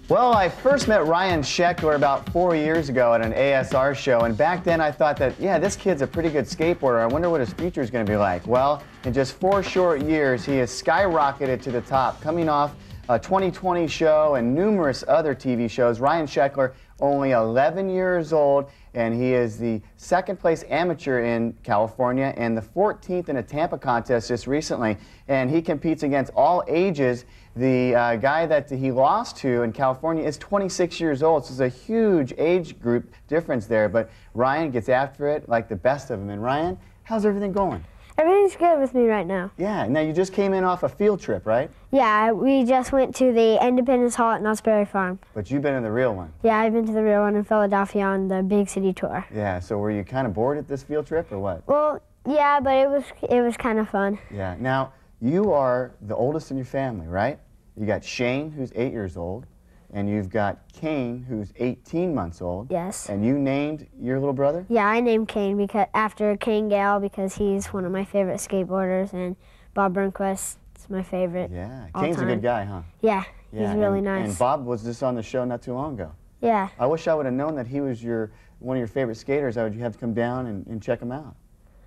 Well, I first met Ryan Sheckler about 4 years ago at an ASR show, and back then I thought that, yeah, this kid's a pretty good skateboarder. I wonder what his future is going to be like. Well, in just 4 short years, he has skyrocketed to the top, coming off a 2020 show and numerous other TV shows. Ryan Sheckler, only 11 years old, and he is the second place amateur in California and the 14th in a Tampa contest just recently. And he competes against all ages. The guy that he lost to in California is 26 years old, so there's a huge age group difference there. But Ryan gets after it like the best of them. And Ryan, how's everything going? Everything's good with me right now. Yeah, now you just came in off a field trip, right? Yeah, we just went to the Independence Hall at Knott's Berry Farm. But you've been in the real one. Yeah, I've been to the real one in Philadelphia on the big city tour. Yeah, so were you kind of bored at this field trip or what? Well, yeah, but it was kind of fun. Yeah, now you are the oldest in your family, right? You got Shane, who's 8 years old, and you've got Kane, who's 18 months old. Yes. And you named your little brother? Yeah, I named Kane after Kane Gale because he's one of my favorite skateboarders, and Bob Burnquist's my favorite. Yeah, Kane's a good guy, huh? Yeah, he's really nice. And Bob was just on the show not too long ago. Yeah. I wish I would have known that he was one of your favorite skaters. I would have to come down and check him out.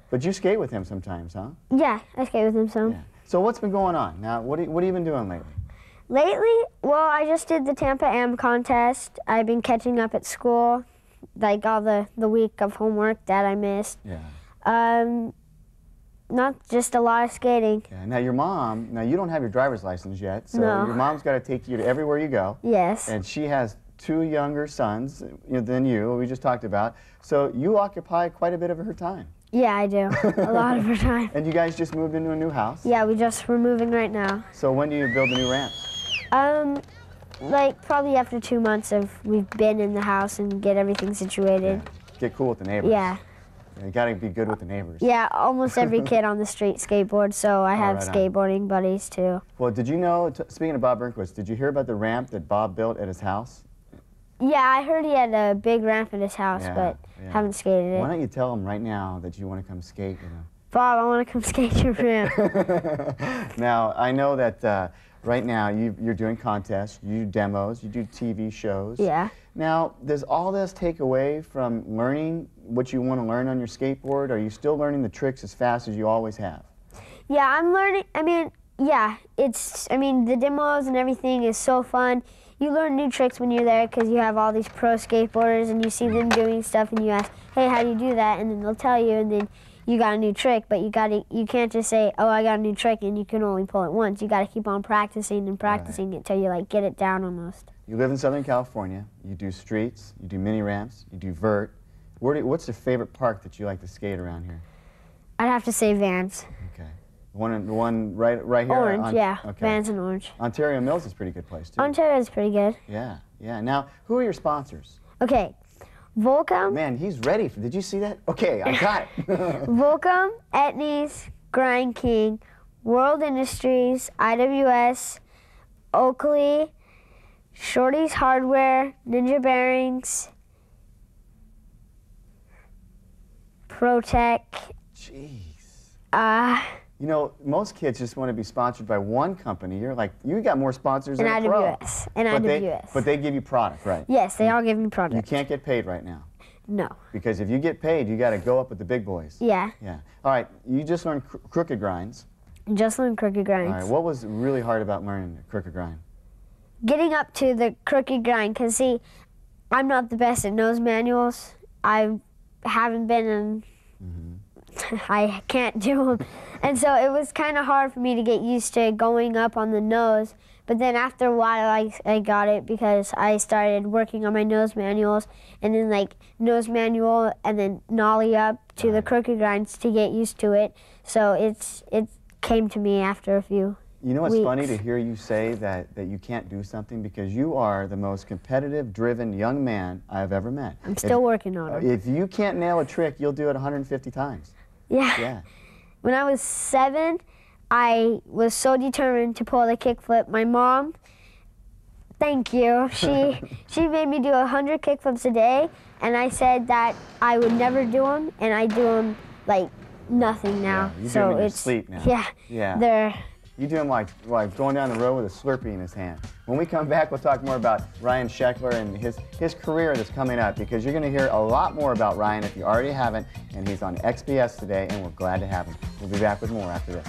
But you skate with him sometimes, huh? Yeah, I skate with him some. Yeah. So what's been going on? Now, what have you been doing lately? Lately, well, I just did the Tampa Am contest. I've been catching up at school, like all the week of homework that I missed. Yeah. Not just a lot of skating. Yeah. Now your mom, you don't have your driver's license yet, so No. your mom's got to take you to everywhere you go. Yes. And she has 2 younger sons than you, we just talked about. So you occupy quite a bit of her time. Yeah, I do. A lot of her time. And you guys just moved into a new house? Yeah, we're moving right now. So when do you build the new ramp? Like probably after 2 months of we've been in the house and get everything situated. Yeah. Get cool with the neighbors. Yeah. You gotta be good with the neighbors. Yeah, almost every kid on the street skateboards, so I have skateboarding buddies too. Well, did you know, speaking of Bob Burnquist, did you hear about the ramp that Bob built at his house? Yeah, I heard he had a big ramp at his house, but haven't skated it. Why don't you tell him right now that you want to come skate, Bob, I want to come skate your ramp. Now, I know that right now you're doing contests, you do demos, you do TV shows. Yeah. Now, does all this take away from learning what you want to learn on your skateboard? Are you still learning the tricks as fast as you always have? Yeah, I'm learning. The demos and everything is so fun. You learn new tricks when you're there because you have all these pro skateboarders and you see them doing stuff and you ask, hey, how do you do that? And then they'll tell you, and then you got a new trick, but you can't just say, oh, I got a new trick, and you can only pull it once. You got to keep on practicing and practicing it till you get it down almost. You live in Southern California. You do streets, you do mini ramps, you do vert. What's your favorite park that you like to skate around here? I'd have to say Vans. Okay. The one right here? Orange, yeah. Okay. Vans and Orange. Ontario Mills is a pretty good place, too. Ontario is pretty good. Yeah, yeah. Now, who are your sponsors? Okay. Volcom. Man, he's ready. Did you see that? Okay, I got it. Volcom, Etnies, Grind King, World Industries, IWS, Oakley, Shorty's Hardware, Ninja Bearings, ProTech. Jeez. You know, most kids just want to be sponsored by one company. You're like, you got more sponsors than a pro. And IWS. But they give you product, right? Yes, they all give me product. You can't get paid right now. No. Because if you get paid, you got to go up with the big boys. Yeah. Yeah. All right, you just learned crooked grinds. Just learned crooked grinds. All right, what was really hard about learning the crooked grind? Getting up to the crooked grind, because see, I'm not the best at nose manuals. I haven't been in, I can't do them. And so it was kind of hard for me to get used to going up on the nose. But then after a while, I got it because I started working on my nose manuals, and then nose manual and then nollie up to the crooked grinds to get used to it. So it came to me after a few You know, it's weeks. funny to hear you say that you can't do something, because you are the most competitive, driven young man I've ever met. I'm still working on it. If you can't nail a trick, you'll do it 150 times. Yeah. Yeah. When I was 7, I was so determined to pull the kickflip. My mom, thank you, she made me do 100 kickflips a day, and I said that I would never do them, and I do them like nothing now. Yeah, you do so them in your sleep now. Yeah. Yeah. They're You do them like going down the road with a Slurpee in his hand. When we come back, we'll talk more about Ryan Sheckler and his career that's coming up, because you're going to hear a lot more about Ryan if you already haven't, and he's on XBS today, and we're glad to have him. We'll be back with more after this.